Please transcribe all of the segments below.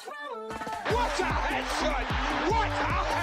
What a headshot! What a head!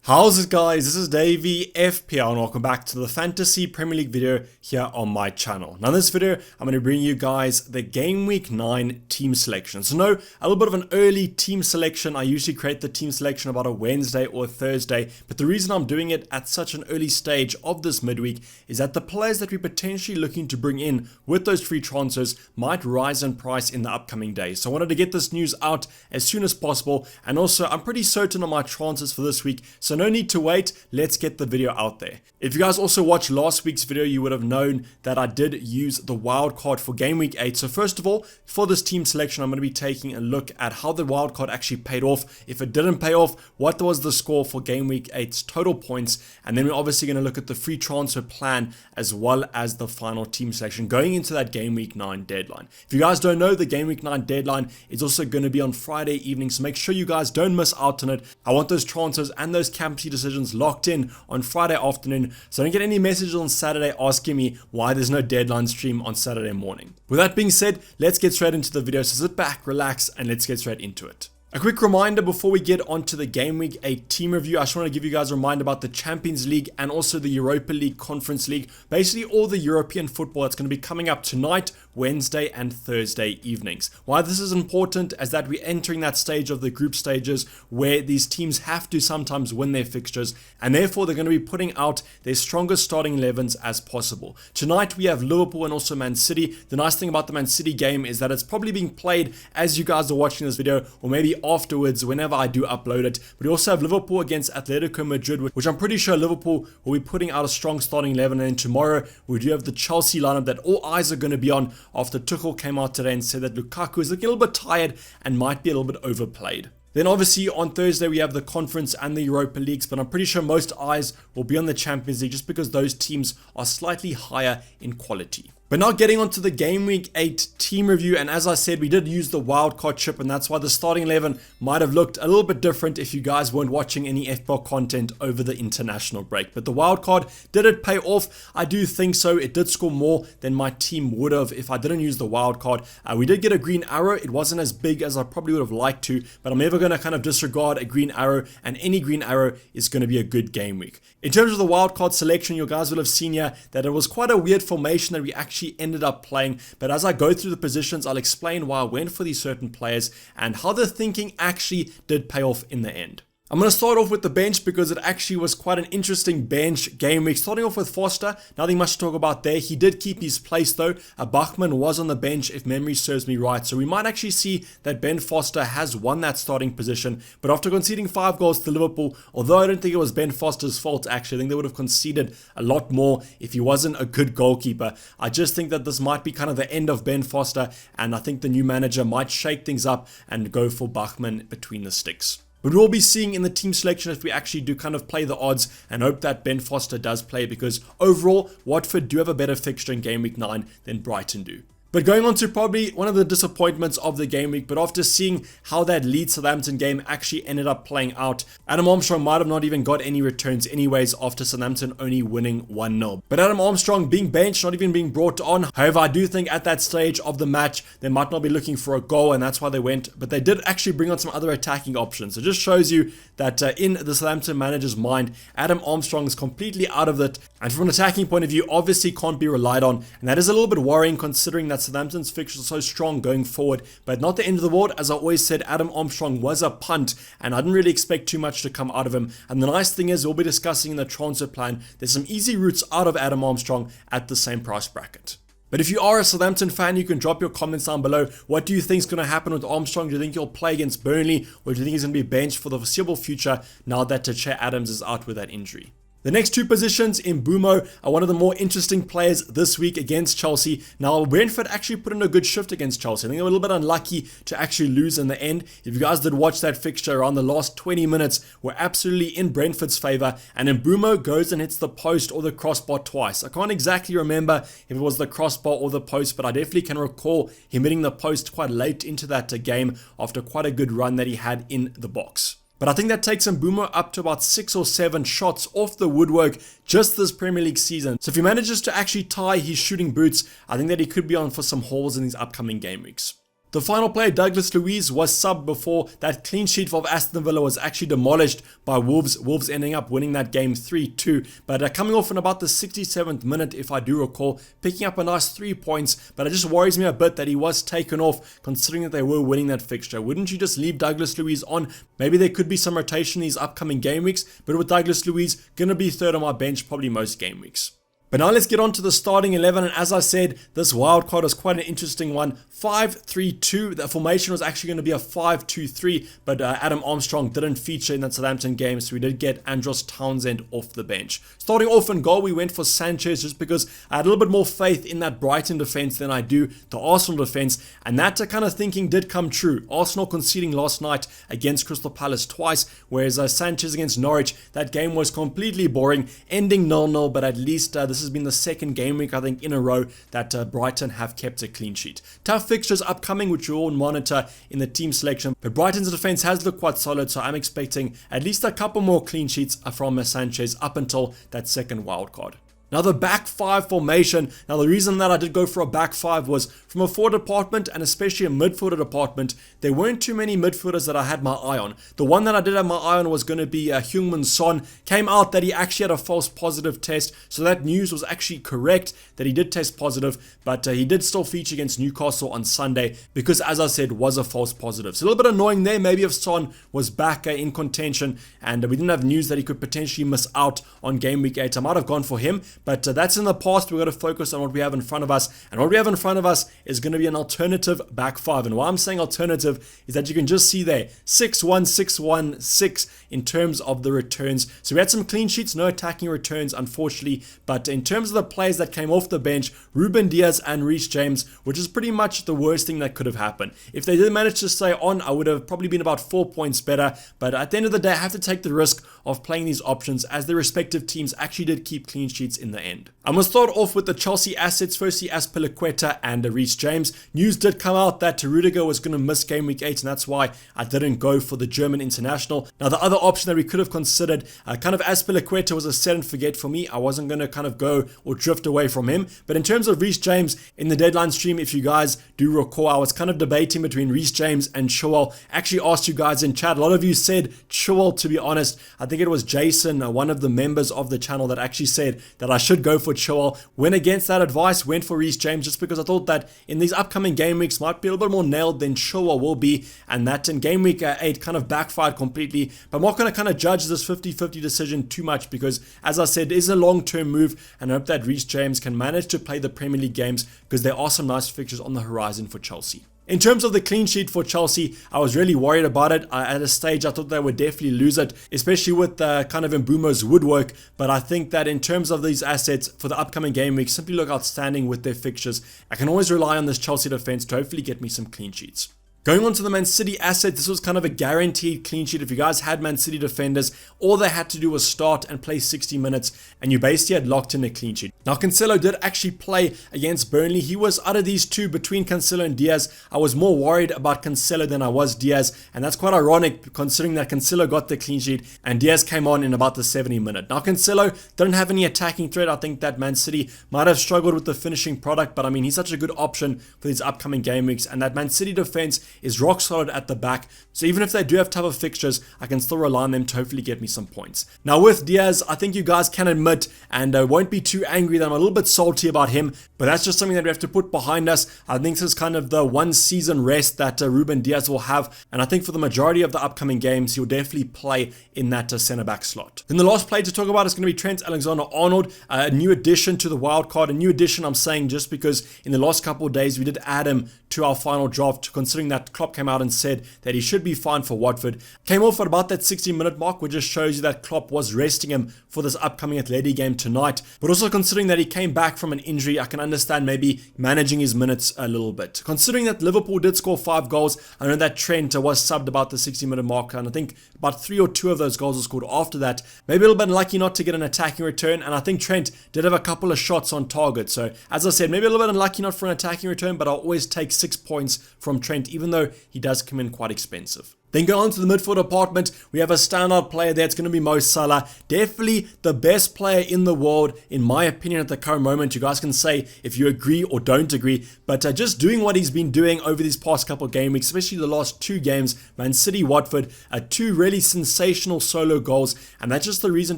How's it, guys? This is Dayvy, FPL, and welcome back to the Fantasy Premier League video here on my channel. Now in this video, I'm going to bring you guys the Game Week 9 team selection. So no, a little bit of an early team selection. I usually create the team selection about a Wednesday or a Thursday, but the reason I'm doing it at such an early stage of this midweek is that the players that we're potentially looking to bring in with those free transfers might rise in price in the upcoming days. So I wanted to get this news out as soon as possible, and also I'm pretty certain on my transfers for this week, so no need to wait, let's get the video out there. If you guys also watched last week's video, you would have known that I did use the wildcard for Game Week 8. So first of all, for this team selection, I'm going to be taking a look at how the wildcard actually paid off. If it didn't pay off, what was the score for Game Week 8's total points? And then we're obviously going to look at the free transfer plan as well as the final team selection going into that Game Week 9 deadline. If you guys don't know, the Game Week 9 deadline is also going to be on Friday evening, so make sure you guys don't miss out on it. I want those transfers and those captaincy decisions locked in on Friday afternoon, so don't get any messages on Saturday asking me why there's no deadline stream on Saturday morning. With that being said, let's get straight into the video. So sit back, relax, and let's get straight into it. A quick reminder before we get onto the Game Week 8 team review, I just want to give you guys a reminder about the Champions League and also the Europa League Conference League. Basically all the European football that's going to be coming up tonight, Wednesday and Thursday evenings. Why this is important is that we're entering that stage of the group stages where these teams have to sometimes win their fixtures, and therefore they're going to be putting out their strongest starting 11s as possible. Tonight we have Liverpool and also Man City. The nice thing about the Man City game is that it's probably being played as you guys are watching this video, or maybe afterwards whenever I do upload it. But we also have Liverpool against Atletico Madrid, which I'm pretty sure Liverpool will be putting out a strong starting 11. And then tomorrow we do have the Chelsea lineup that all eyes are going to be on after Tuchel came out today and said that Lukaku is looking a little bit tired and might be a little bit overplayed. Then obviously on Thursday we have the Conference and the Europa Leagues, but I'm pretty sure most eyes will be on the Champions League just because those teams are slightly higher in quality. But now getting onto the Game Week 8 team review, and as I said, we did use the wildcard chip, and that's why the starting 11 might have looked a little bit different if you guys weren't watching any FPL content over the international break. But the wildcard, did it pay off? I do think so. It did score more than my team would have if I didn't use the wildcard. We did get a green arrow. It wasn't as big as I probably would have liked to, but I'm never going to kind of disregard a green arrow, and any green arrow is going to be a good game week. In terms of the wildcard selection, you guys will have seen here that it was quite a weird formation that we actually ended up playing, but as I go through the positions, I'll explain why I went for these certain players and how the thinking actually did pay off in the end. I'm going to start off with the bench because it actually was quite an interesting bench game week. Starting off with Foster, nothing much to talk about there. He did keep his place though. Bachmann was on the bench if memory serves me right. So we might actually see that Ben Foster has won that starting position. But after conceding 5 goals to Liverpool, although I don't think it was Ben Foster's fault actually, I think they would have conceded a lot more if he wasn't a good goalkeeper. I just think that this might be kind of the end of Ben Foster, and I think the new manager might shake things up and go for Bachmann between the sticks. But we'll be seeing in the team selection if we actually do kind of play the odds and hope that Ben Foster does play, because overall, Watford do have a better fixture in Game Week 9 than Brighton do. But going on to probably one of the disappointments of the game week, but after seeing how that Leeds Southampton game actually ended up playing out, Adam Armstrong might have not even got any returns anyways after Southampton only winning 1-0. But Adam Armstrong being benched, not even being brought on. However, I do think at that stage of the match, they might not be looking for a goal, and that's why they went. But they did actually bring on some other attacking options. So it just shows you that in the Southampton manager's mind, Adam Armstrong is completely out of it. And from an attacking point of view, obviously can't be relied on. And that is a little bit worrying considering that Southampton's fixtures are so strong going forward, but not the end of the world. As I always said, Adam Armstrong was a punt, and I didn't really expect too much to come out of him. And the nice thing is, we'll be discussing in the transfer plan, there's some easy routes out of Adam Armstrong at the same price bracket. But if you are a Southampton fan, you can drop your comments down below. What do you think is going to happen with Armstrong? Do you think he'll play against Burnley, or do you think he's going to be benched for the foreseeable future now that Che Adams is out with that injury? The next two positions in Mbeumo are one of the more interesting players this week against Chelsea. Now, Brentford actually put in a good shift against Chelsea. I think they were a little bit unlucky to actually lose in the end. If you guys did watch that fixture, around the last 20 minutes were absolutely in Brentford's favour. And Mbeumo goes and hits the post or the crossbar twice. I can't exactly remember if it was the crossbar or the post, but I definitely can recall him hitting the post quite late into that game after quite a good run that he had in the box. But I think that takes Mbeumo up to about 6 or 7 shots off the woodwork just this Premier League season. So if he manages to actually tie his shooting boots, I think that he could be on for some hauls in these upcoming game weeks. The final player, Douglas Louise, was subbed before that clean sheet of Aston Villa was actually demolished by Wolves. Wolves ending up winning that game 3-2. But coming off in about the 67th minute, if I do recall, picking up a nice 3 points. But it just worries me a bit that he was taken off, considering that they were winning that fixture. Wouldn't you just leave Douglas Louise on? Maybe there could be some rotation these upcoming game weeks. But with Douglas Louise, going to be third on my bench probably most game weeks. But now let's get on to the starting 11, and as I said, this wildcard was quite an interesting one. 5-3-2, the formation was actually going to be a 5-2-3, but Adam Armstrong didn't feature in that Southampton game, so we did get Andros Townsend off the bench. Starting off in goal, we went for Sanchez just because I had a little bit more faith in that Brighton defence than I do the Arsenal defence, and that kind of thinking did come true. Arsenal conceding last night against Crystal Palace twice, whereas Sanchez against Norwich, that game was completely boring, ending 0-0, but at least this has been the second game week, I think, in a row that Brighton have kept a clean sheet. Tough fixtures upcoming, which we'll all monitor in the team selection, but Brighton's defense has looked quite solid, so I'm expecting at least a couple more clean sheets from Sanchez up until that second wildcard. Now the back five formation, now the reason that I did go for a back five was from a forward department and especially a midfielder department, there weren't too many midfielders that I had my eye on. The one that I did have my eye on was going to be Heung-min Son. Came out that he actually had a false positive test, so that news was actually correct that he did test positive, but he did still feature against Newcastle on Sunday because, as I said, was a false positive. So a little bit annoying there, maybe if Son was back in contention and we didn't have news that he could potentially miss out on game week 8. I might have gone for him. But that's in the past. We've got to focus on what we have in front of us. And what we have in front of us is going to be an alternative back five. And why I'm saying alternative is that you can just see there 6-1, 6-1, 6 in terms of the returns. So we had some clean sheets, no attacking returns, unfortunately. But in terms of the players that came off the bench, Ruben Diaz and Reece James, which is pretty much the worst thing that could have happened. If they did manage to stay on, I would have probably been about 4 points better. But at the end of the day, I have to take the risk of playing these options as their respective teams actually did keep clean sheets in the end. I'm going to start off with the Chelsea assets. Firstly, Azpilicueta and Reece James. News did come out that Rudiger was going to miss game week 8, and that's why I didn't go for the German international. Now, the other option that we could have considered, kind of Azpilicueta was a set and forget for me. I wasn't going to kind of go or drift away from him. But in terms of Reece James, in the deadline stream, if you guys do recall, I was kind of debating between Reece James and Chilwell. Actually asked you guys in chat. A lot of you said Chilwell, to be honest. I think it was Jason, one of the members of the channel, that actually said that I should go for Chilwell. Went against that advice, went for Reece James just because I thought that in these upcoming game weeks might be a little bit more nailed than Chilwell will be, and that in game week 8 kind of backfired completely. But I'm not going to kind of judge this 50-50 decision too much because, as I said, it is a long-term move, and I hope that Reece James can manage to play the Premier League games because there are some nice fixtures on the horizon for Chelsea. In terms of the clean sheet for Chelsea, I was really worried about it. At a stage, I thought they would definitely lose it, especially with kind of Mbeumo's woodwork. But I think that in terms of these assets for the upcoming game week, simply look outstanding with their fixtures. I can always rely on this Chelsea defense to hopefully get me some clean sheets. Going on to the Man City asset, this was kind of a guaranteed clean sheet. If you guys had Man City defenders, all they had to do was start and play 60 minutes, and you basically had locked in a clean sheet. Now, Cancelo did actually play against Burnley. He was, out of these two, between Cancelo and Diaz, I was more worried about Cancelo than I was Diaz, and that's quite ironic considering that Cancelo got the clean sheet and Diaz came on in about the 70 minute. Now, Cancelo didn't have any attacking threat. I think that Man City might have struggled with the finishing product, but I mean, he's such a good option for these upcoming game weeks, and that Man City defense is rock solid at the back, so even if they do have tougher fixtures, I can still rely on them to hopefully get me some points. Now with Diaz, I think you guys can admit and won't be too angry that I'm a little bit salty about him, but that's just something that we have to put behind us. I think this is kind of the one season rest that Ruben Diaz will have, and I think for the majority of the upcoming games, he'll definitely play in that centre back slot. Then the last player to talk about is going to be Trent Alexander-Arnold, a new addition to the wild card. A new addition, I'm saying, just because in the last couple of days we did add him to our final draft, considering that Klopp came out and said that he should be fine for Watford. Came off at about that 60-minute mark, which just shows you that Klopp was resting him for this upcoming Atleti game tonight. But also considering that he came back from an injury, I can understand maybe managing his minutes a little bit. Considering that Liverpool did score 5 goals, I know that Trent was subbed about the 60-minute mark, and I think about 3 or 2 of those goals were scored after that. Maybe a little bit unlucky not to get an attacking return, and I think Trent did have a couple of shots on target. So, as I said, maybe a little bit unlucky not for an attacking return, but I'll always take 6 points from Trent, even even though he does come in quite expensive. Then go on to the midfield department, we have a standout player there. It's going to be Mo Salah. Definitely the best player in the world, in my opinion, at the current moment. You guys can say if you agree or don't agree, but just doing what he's been doing over these past couple of game weeks, especially the last 2 games, Man City, Watford, 2 really sensational solo goals, and that's just the reason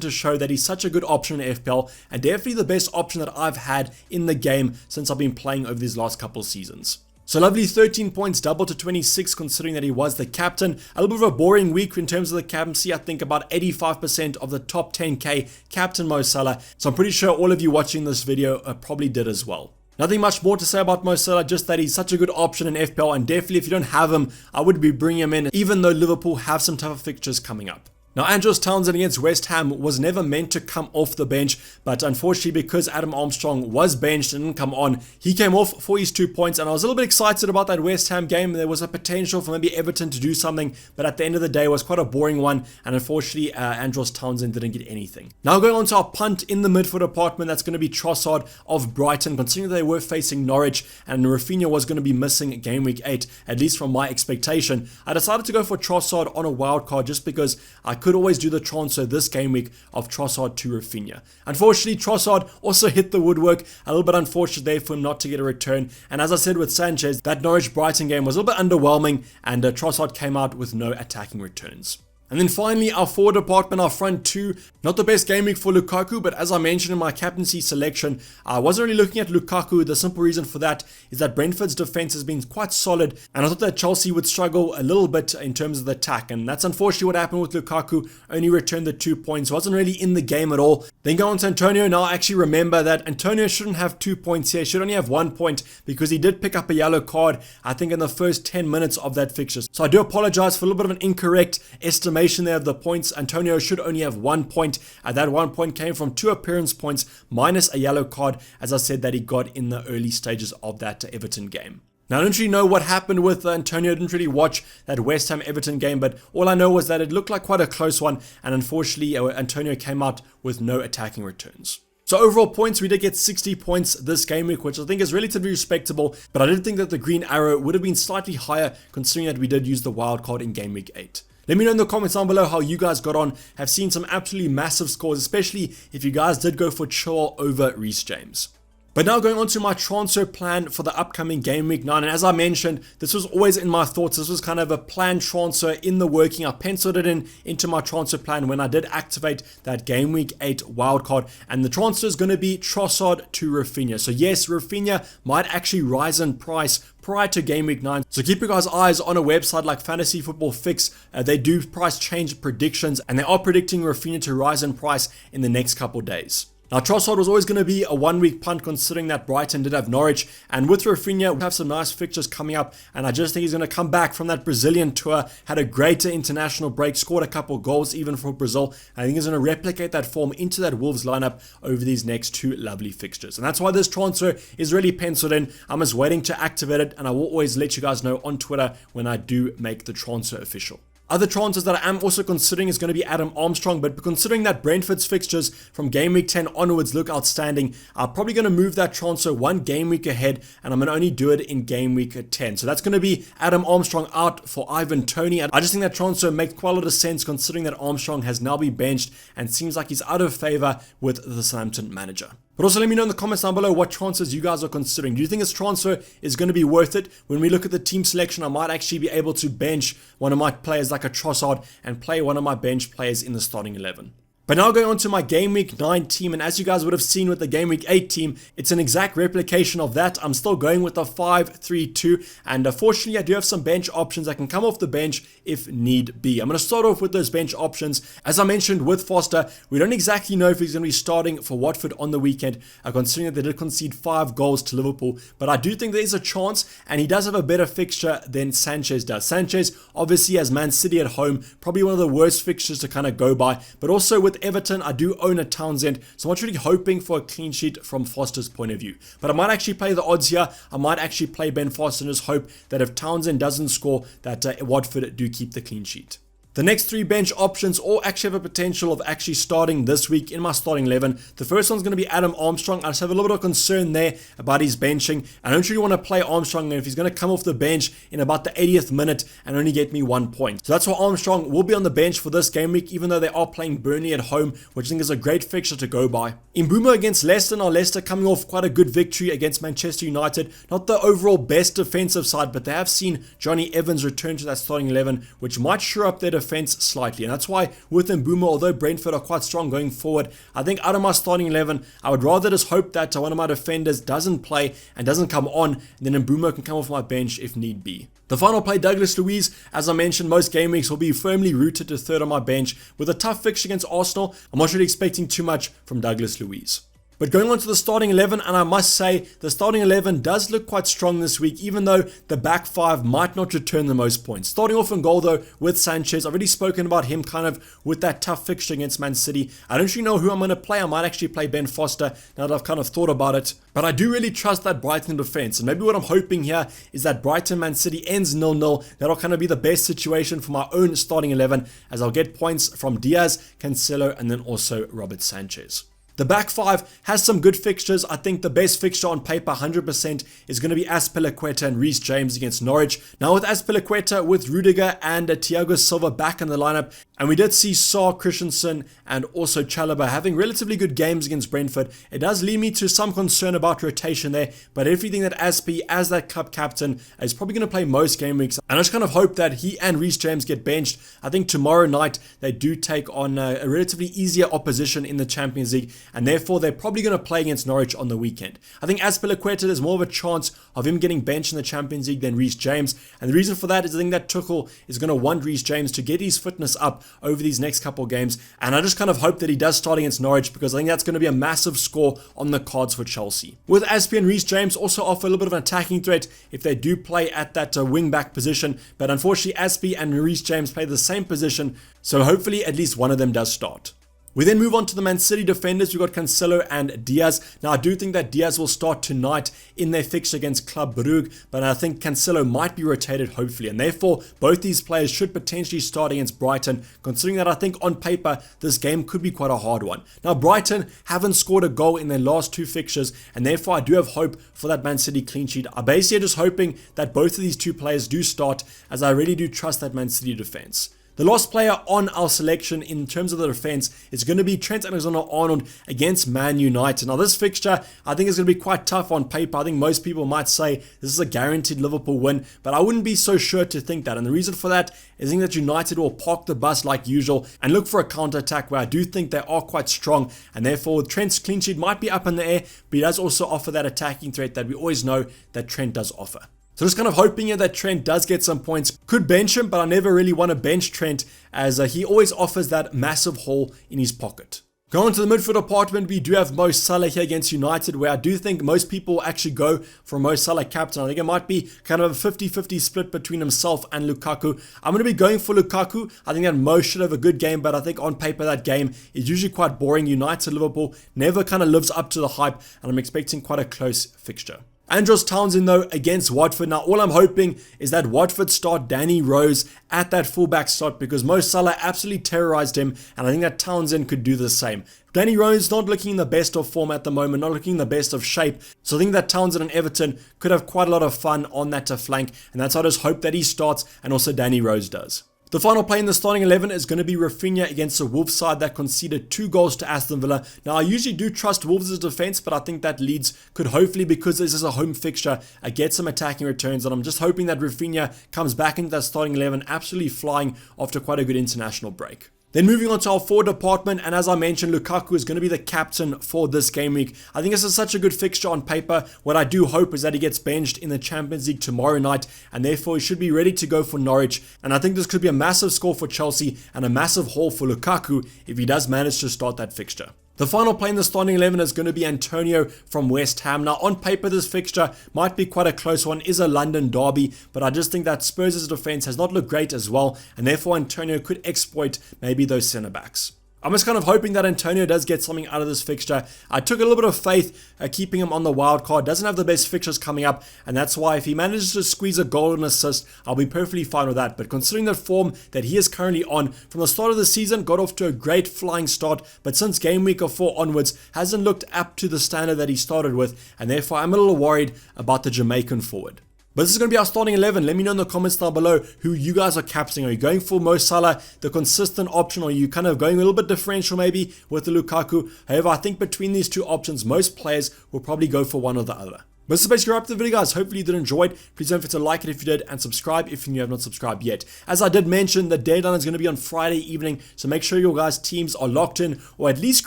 to show that he's such a good option in FPL, and definitely the best option that I've had in the game since I've been playing over these last couple of seasons. So lovely 13 points, double to 26 considering that he was the captain. A little bit of a boring week in terms of the captaincy. I think about 85% of the top 10k captain Mo Salah. So I'm pretty sure all of you watching this video probably did as well. Nothing much more to say about Mo Salah, just that he's such a good option in FPL, and definitely if you don't have him, I would be bringing him in even though Liverpool have some tougher fixtures coming up. Now, Andros Townsend against West Ham was never meant to come off the bench, but unfortunately because Adam Armstrong was benched and didn't come on, he came off for his 2 points, and I was a little bit excited about that West Ham game. There was a potential for maybe Everton to do something, but at the end of the day it was quite a boring one, and unfortunately Andros Townsend didn't get anything. Now going on to our punt in the midfield department, that's going to be Trossard of Brighton, considering they were facing Norwich and Rafinha was going to be missing game week 8, at least from my expectation. I decided to go for Trossard on a wild card just because I could always do the transfer this game week of Trossard to Rafinha. Unfortunately, Trossard also hit the woodwork. A little bit unfortunate there for him not to get a return. And as I said with Sanchez, that Norwich-Brighton game was a little bit underwhelming, and Trossard came out with no attacking returns. And then finally, our forward department, our front 2. Not the best game week for Lukaku, but as I mentioned in my captaincy selection, I wasn't really looking at Lukaku. The simple reason for that is that Brentford's defense has been quite solid, and I thought that Chelsea would struggle a little bit in terms of the attack, and that's unfortunately what happened with Lukaku. Only returned the 2 points, wasn't really in the game at all. Then go on to Antonio. Now I actually remember that Antonio shouldn't have 2 points here, should only have 1 point, because he did pick up a yellow card, I think in the first 10 minutes of that fixture. So I do apologize for a little bit of an incorrect estimation there of the points. Antonio should only have 1 point. That 1 point came from 2 appearance points minus a yellow card, as I said, that he got in the early stages of that Everton game. Now, I don't really know what happened with Antonio. I didn't really watch that West Ham Everton game, but all I know was that it looked like quite a close one, and unfortunately Antonio came out with no attacking returns. So overall points, we did get 60 points this game week, which I think is relatively respectable, but I did think that the green arrow would have been slightly higher considering that we did use the wild card in game week 8. Let me know in the comments down below how you guys got on. Have seen some absolutely massive scores, especially if you guys did go for Chilwell over Reece James. But now going on to my transfer plan for the upcoming game week 9, and as I mentioned, this was always in my thoughts. This was kind of a planned transfer in the working. I penciled it into my transfer plan when I did activate that game week 8 wildcard, and the transfer is going to be Trossard to Rafinha. So yes, Rafinha might actually rise in price prior to game week 9. So keep your guys' eyes on a website like Fantasy Football Fix. They do price change predictions, and they are predicting Rafinha to rise in price in the next couple days. Now, Trossard was always going to be a 1 week punt considering that Brighton did have Norwich, and with Rafinha, we have some nice fixtures coming up, and I just think he's going to come back from that Brazilian tour, had a greater international break, scored a couple goals even for Brazil, and I think he's going to replicate that form into that Wolves lineup over these next 2 lovely fixtures. And that's why this transfer is really penciled in. I'm just waiting to activate it, and I will always let you guys know on Twitter when I do make the transfer official. Other transfers that I am also considering is going to be Adam Armstrong, but considering that Brentford's fixtures from game week 10 onwards look outstanding, I'm probably going to move that transfer 1 game week ahead, and I'm going to only do it in game week 10. So that's going to be Adam Armstrong out for Ivan Toney. I just think that transfer makes quite a lot of sense considering that Armstrong has now been benched and seems like he's out of favor with the Southampton manager. But also let me know in the comments down below what transfers you guys are considering. Do you think this transfer is going to be worth it? When we look at the team selection, I might actually be able to bench one of my players like a Trossard and play one of my bench players in the starting 11. But now going on to my Game Week 9 team, and as you guys would have seen with the Game Week 8 team, it's an exact replication of that. I'm still going with the 5-3-2, and fortunately I do have some bench options that can come off the bench if need be. I'm going to start off with those bench options. As I mentioned with Foster, we don't exactly know if he's going to be starting for Watford on the weekend, considering that they did concede 5 goals to Liverpool, but I do think there's a chance, and he does have a better fixture than Sanchez does. Sanchez obviously has Man City at home, probably one of the worst fixtures to kind of go by, but also with Everton, I do own a Townsend, so I'm not really hoping for a clean sheet from Foster's point of view. But I might actually play the odds here. I might actually play Ben Foster and just hope that if Townsend doesn't score, that Watford do keep the clean sheet. The next 3 bench options all actually have a potential of actually starting this week in my starting 11. The first one's going to be Adam Armstrong. I just have a little bit of concern there about his benching. I don't really want to play Armstrong if he's going to come off the bench in about the 80th minute and only get me 1 point. So that's why Armstrong will be on the bench for this game week, even though they are playing Burnley at home, which I think is a great fixture to go by. Mbeumo against Leicester. Now Leicester coming off quite a good victory against Manchester United. Not the overall best defensive side, but they have seen Johnny Evans return to that starting 11, which might shore up their defense slightly. And that's why with Mbeumo, although Brentford are quite strong going forward, I think out of my starting 11, I would rather just hope that one of my defenders doesn't play and doesn't come on, and then Mbeumo can come off my bench if need be. The final play, Douglas Louise. As I mentioned, most game weeks will be firmly rooted to third on my bench. With a tough fixture against Arsenal, I'm not really expecting too much from Douglas Louise. But going on to the starting 11, and I must say, the starting 11 does look quite strong this week, even though the back 5 might not return the most points. Starting off in goal though with Sanchez. I've already spoken about him kind of with that tough fixture against Man City. I don't really know who I'm going to play. I might actually play Ben Foster now that I've kind of thought about it. But I do really trust that Brighton defense. And maybe what I'm hoping here is that Brighton Man City ends 0-0. That'll kind of be the best situation for my own starting 11, as I'll get points from Diaz, Cancelo, and then also Robert Sanchez. The back 5 has some good fixtures. I think the best fixture on paper 100% is going to be Azpilicueta and Reece James against Norwich. Now with Azpilicueta, with Rudiger and Thiago Silva back in the lineup, and we did see Saar, Christensen and also Chalobah having relatively good games against Brentford, it does lead me to some concern about rotation there, but everything that Azpi as that cup captain is probably going to play most game weeks, and I just kind of hope that he and Reece James get benched. I think tomorrow night they do take on a relatively easier opposition in the Champions League, and therefore they're probably going to play against Norwich on the weekend. I think Azpilicueta, there's more of a chance of him getting benched in the Champions League than Reece James, and the reason for that is I think that Tuchel is going to want Reece James to get his fitness up over these next couple of games, and I just kind of hope that he does start against Norwich, because I think that's going to be a massive score on the cards for Chelsea. With Azpi and Reece James also offer a little bit of an attacking threat if they do play at that wing back position, but unfortunately Azpi and Reece James play the same position, so hopefully at least one of them does start. We then move on to the Man City defenders. We've got Cancelo and Diaz. Now, I do think that Diaz will start tonight in their fixture against Club Brugge, but I think Cancelo might be rotated, hopefully, and therefore, both these players should potentially start against Brighton, considering that I think on paper, this game could be quite a hard one. Now, Brighton haven't scored a goal in their last 2 fixtures, and therefore, I do have hope for that Man City clean sheet. I'm basically just hoping that both of these 2 players do start, as I really do trust that Man City defense. The last player on our selection in terms of the defense is going to be Trent Alexander-Arnold against Man United. Now this fixture I think is going to be quite tough on paper. I think most people might say this is a guaranteed Liverpool win, but I wouldn't be so sure to think that. And the reason for that is I think that United will park the bus like usual and look for a counter-attack where I do think they are quite strong, and therefore Trent's clean sheet might be up in the air, but he does also offer that attacking threat that we always know that Trent does offer. So just kind of hoping here that Trent does get some points. Could bench him, but I never really want to bench Trent, as he always offers that massive haul in his pocket. Going to the midfield department, we do have Mo Salah here against United, where I do think most people actually go for Mo Salah captain. I think it might be kind of a 50-50 split between himself and Lukaku. I'm going to be going for Lukaku. I think that Mo should have a good game, but I think on paper that game is usually quite boring. United-Liverpool never kind of lives up to the hype, and I'm expecting quite a close fixture. Andros Townsend though against Watford. Now all I'm hoping is that Watford start Danny Rose at that fullback slot, because Mo Salah absolutely terrorized him, and I think that Townsend could do the same. Danny Rose not looking in the best of form at the moment, not looking in the best of shape, so I think that Townsend and Everton could have quite a lot of fun on that flank, and that's how I just hope that he starts and also Danny Rose does. The final play in the starting 11 is going to be Rafinha against a Wolves side that conceded 2 goals to Aston Villa. Now, I usually do trust Wolves' defense, but I think that Leeds could hopefully, because this is a home fixture, get some attacking returns, and I'm just hoping that Rafinha comes back into that starting 11 absolutely flying after quite a good international break. Then moving on to our forward department, and as I mentioned, Lukaku is going to be the captain for this game week. I think this is such a good fixture on paper. What I do hope is that he gets benched in the Champions League tomorrow night, and therefore he should be ready to go for Norwich. And I think this could be a massive score for Chelsea and a massive haul for Lukaku if he does manage to start that fixture. The final play in the starting 11 is going to be Antonio from West Ham. Now, on paper, this fixture might be quite a close one. It is a London derby, but I just think that Spurs' defense has not looked great as well, and therefore Antonio could exploit maybe those centre-backs. I'm just kind of hoping that Antonio does get something out of this fixture. I took a little bit of faith keeping him on the wild card. Doesn't have the best fixtures coming up, and that's why if he manages to squeeze a goal and assist, I'll be perfectly fine with that. But considering the form that he is currently on, from the start of the season, got off to a great flying start, but since game week of 4 onwards, hasn't looked up to the standard that he started with, and therefore I'm a little worried about the Jamaican forward. But this is going to be our starting 11. Let me know in the comments down below who you guys are captaining. Are you going for Mo Salah, the consistent option, or are you kind of going a little bit differential maybe with the Lukaku? However, I think between these two options, most players will probably go for one or the other. But this is basically wrap up the video, guys. Hopefully you did enjoy it. Please don't forget to like it if you did, and subscribe if you have not subscribed yet. As I did mention, the deadline is going to be on Friday evening, so make sure your guys' teams are locked in, or at least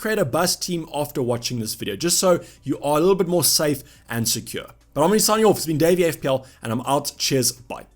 create a bust team after watching this video, just so you are a little bit more safe and secure. But I'm going to be signing off. It's been Dayvy FPL, and I'm out. Cheers. Bye.